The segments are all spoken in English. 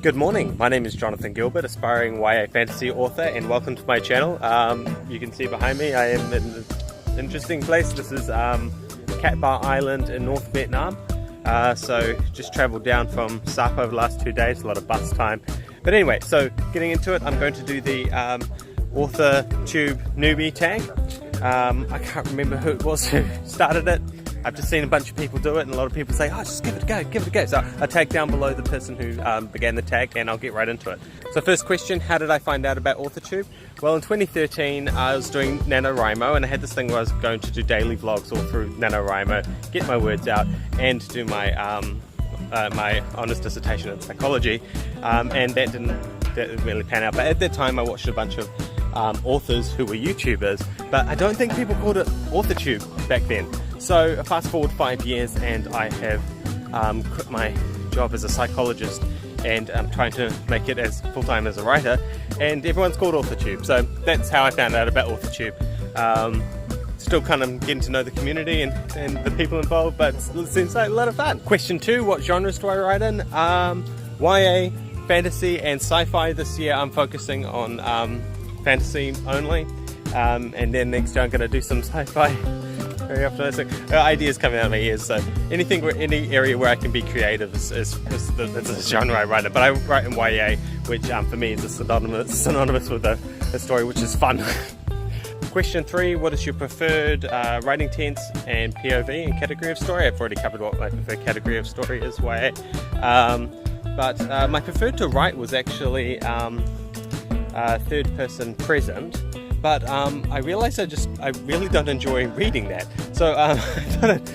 Good morning, my name is Jonathan Gilbert, aspiring YA fantasy author, and welcome to my channel. You can see behind me I am in an interesting place. This is Cat Ba Island in North Vietnam. So just travelled down from Sapa over the last 2 days, a lot of bus time. But anyway, so getting into it, I'm going to do the AuthorTube Newbie Tag. I can't remember who it was who started it. I've just seen a bunch of people do it, and a lot of people say, oh, just give it a go, give it a go. So I tag down below the person who began the tag, and I'll get right into it. So first question, how did I find out about AuthorTube? Well, in 2013, I was doing NaNoWriMo, and I had this thing where I was going to do daily vlogs all through NaNoWriMo, get my words out, and do my my honours dissertation in psychology, and that didn't really pan out. But at that time, I watched a bunch of authors who were YouTubers, but I don't think people called it AuthorTube back then. So fast forward 5 years, and I have quit my job as a psychologist, and I'm trying to make it as full-time as a writer, and everyone's called AuthorTube. So that's how I found out about AuthorTube. Still kind of getting to know the community and the people involved, but it seems like a lot of fun. Question 2, what genres do I write in? YA, fantasy and sci-fi. This year I'm focusing on fantasy only, and then next year I'm going to do some sci-fi. Very optimistic. Ideas coming out of my ears, so any area where I can be creative is the genre I write in. But I write in YA, which for me is synonymous with a story which is fun. Question 3, what is your preferred writing tense and POV and category of story? I've already covered what my preferred category of story is, YA. But my preferred to write was actually third person present. But I realized I really don't enjoy reading that. So I don't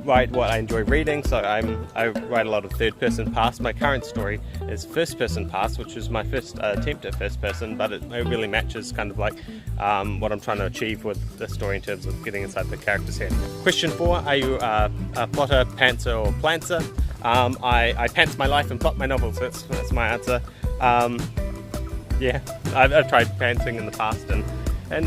write what I enjoy reading. So I write a lot of third person past. My current story is first person past, which was my first attempt at first person, but it really matches kind of like what I'm trying to achieve with the story in terms of getting inside the character's head. Question 4, are you a plotter, pantser or planter? I pants my life and plot my novels. That's my answer. Yeah, I've tried pantsing in the past, and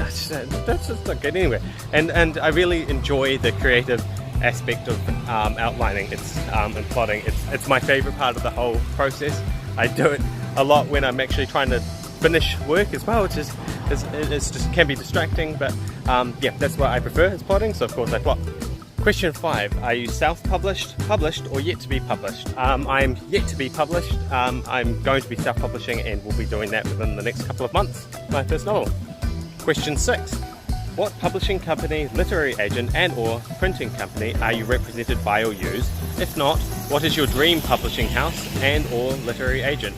that's just not good anyway. And I really enjoy the creative aspect of outlining and plotting. It's my favorite part of the whole process. I do it a lot when I'm actually trying to finish work as well, which it's just can be distracting. But yeah, that's what I prefer is plotting. So of course I plot. Question 5, are you self-published, published, or yet to be published? I'm yet to be published. I'm going to be self-publishing, and we'll be doing that within the next couple of months. My first novel. Question 6, what publishing company, literary agent, and or printing company are you represented by or use? If not, what is your dream publishing house and or literary agent?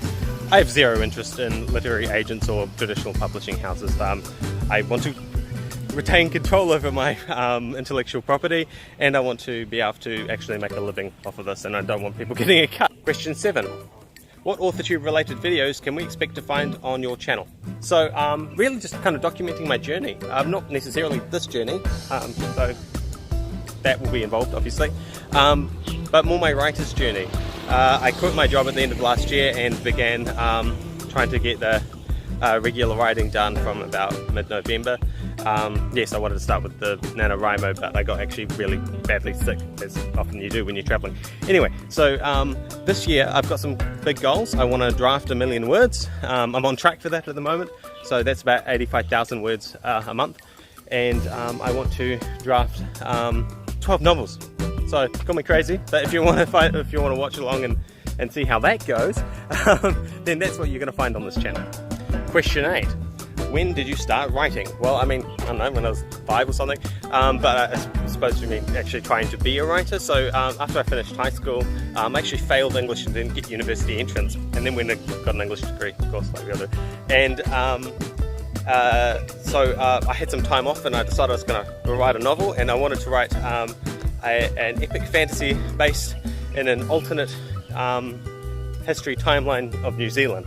I have zero interest in literary agents or traditional publishing houses. I want to retain control over my intellectual property, and I want to be able to actually make a living off of this, and I don't want people getting a cut. Question 7, what AuthorTube related videos can we expect to find on your channel? So really just kind of documenting my journey, not necessarily this journey, so that will be involved obviously, but more my writer's journey. I quit my job at the end of last year and began trying to get the regular writing done from about mid-November. Yes, I wanted to start with the NaNoWriMo, but I got actually really badly sick, as often you do when you're traveling. Anyway, so this year I've got some big goals. I want to draft 1 million words. I'm on track for that at the moment, so that's about 85,000 words a month. And I want to draft 12 novels. So call me crazy, but if you want to watch along and see how that goes, then that's what you're going to find on this channel. Question 8. When did you start writing? Well, I mean, I don't know, when I was 5 or something, but I suppose you mean actually trying to be a writer. So after I finished high school, I actually failed English and didn't get university entrance, and then when I got an English degree, of course, like the other. And so I had some time off, and I decided I was going to write a novel, and I wanted to write an epic fantasy based in an alternate history timeline of New Zealand.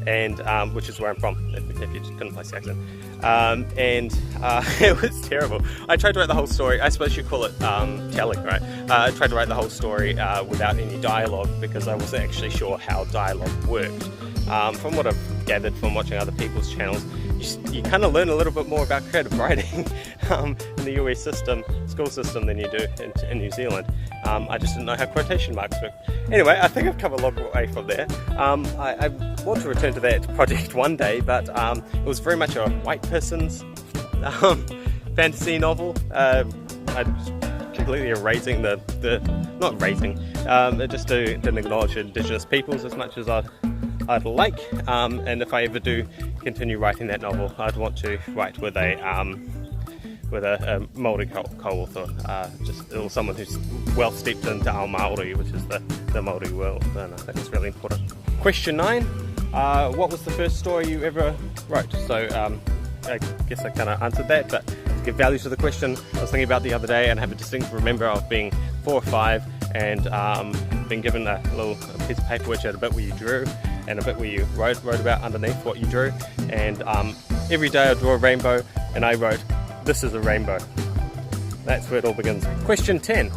And which is where I'm from, if you couldn't place the accent. It was terrible. I tried to write the whole story. I suppose you call it telling, right? I tried to write the whole story without any dialogue, because I wasn't actually sure how dialogue worked. From what I've gathered from watching other people's channels, you kind of learn a little bit more about creative writing in the US school system than you do in New Zealand. I just didn't know how quotation marks work. Anyway, I think I've come a long way from there. I want to return to that project one day, but it was very much a white person's fantasy novel. I'm completely erasing not erasing, it just didn't acknowledge Indigenous peoples as much as I'd like, and if I ever do continue writing that novel, I'd want to write with a Māori co-author, or someone who's well steeped into our Māori, which is the Māori world, and I think it's really important. Question 9, what was the first story you ever wrote? So I guess I kind of answered that, but to give value to the question, I was thinking about the other day, and I have a distinct remember of being 4 or 5 and being given a little piece of paper which had a bit where you drew and a bit where you wrote about underneath what you drew, and every day I draw a rainbow and I wrote, "This is a rainbow." That's where it all begins. Question 10.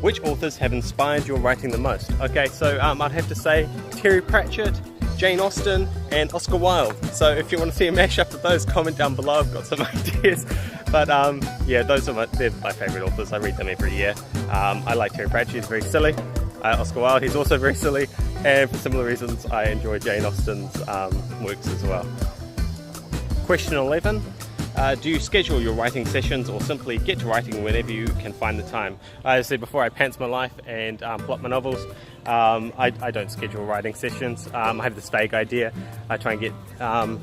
Which authors have inspired your writing the most? Okay, so I'd have to say Terry Pratchett, Jane Austen, and Oscar Wilde. So if you want to see a mashup of those, comment down below. I've got some ideas. But yeah, they're my favourite authors. I read them every year. I like Terry Pratchett, he's very silly. Oscar Wilde, he's also very silly. And for similar reasons, I enjoy Jane Austen's works as well. Question 11. Do you schedule your writing sessions or simply get to writing whenever you can find the time? As I said before, I pants my life and plot my novels. I don't schedule writing sessions. I have this vague idea. I try and get,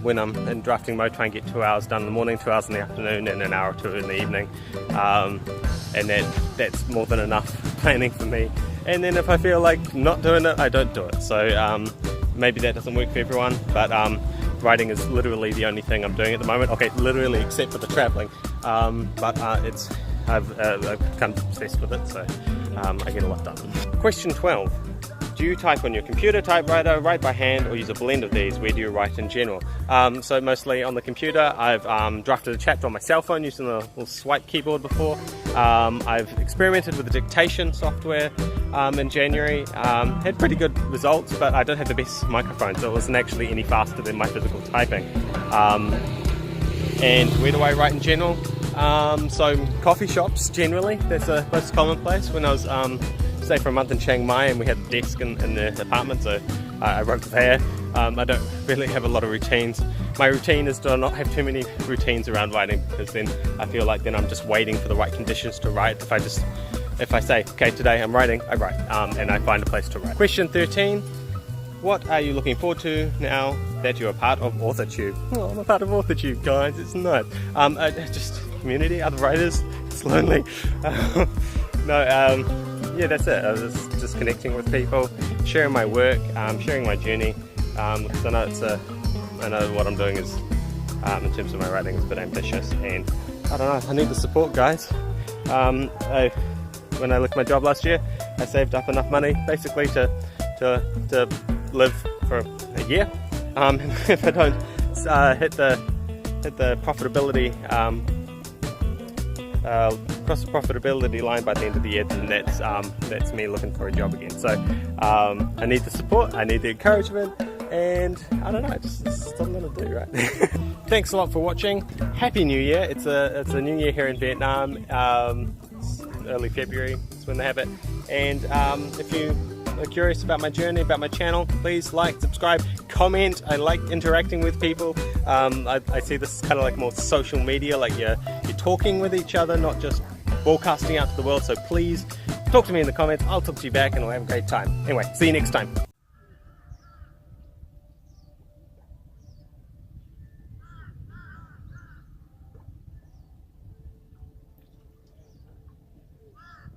when I'm in drafting mode, try and get 2 hours done in the morning, 2 hours in the afternoon, and an hour or 2 in the evening. And that's more than enough planning for me. And then if I feel like not doing it, I don't do it. So maybe that doesn't work for everyone, but writing is literally the only thing I'm doing at the moment. Okay, literally, except for the traveling. But I've kind of obsessed with it, so I get a lot done. Question 12. Do you type on your computer, typewriter, write by hand, or use a blend of these? Where do you write in general? So mostly on the computer. I've drafted a chapter on my cell phone using a little swipe keyboard before. I've experimented with the dictation software in January. Had pretty good results, but I don't have the best microphone, so it wasn't actually any faster than my physical typing. And where do I write in general? So coffee shops generally, that's the most common place. When I was stayed for a month in Chiang Mai and we had a desk in the apartment, so I wrote there. I don't really have a lot of routines. My routine is to not have too many routines around writing, because then I feel like then I'm just waiting for the right conditions to write. If I say, okay, today I'm writing, I write, and I find a place to write. Question 13. What are you looking forward to now that you're a part of AuthorTube? Oh, I'm a part of AuthorTube, guys, it's nice. Just community, other writers, it's lonely. Yeah, that's it. I was just connecting with people, sharing my work, sharing my journey, because I know what I'm doing is, in terms of my writing, is a bit ambitious, and I don't know, I need the support, guys. When I left my job last year, I saved up enough money basically to live for a year. If I don't hit the profitability cross the profitability line by the end of the year, then that's me looking for a job again. So I need the support, I need the encouragement, and I don't know, it's something I'm gonna do, right? Thanks a lot for watching. Happy New Year. It's a new year here in Vietnam. It's early February is when they have it. And if you are curious about my journey, about my channel, please like, subscribe, comment. I like interacting with people. I see this kind of like more social media, like you're talking with each other, not just broadcasting out to the world. So please talk to me in the comments. I'll talk to you back and we'll have a great time. Anyway, see you next time.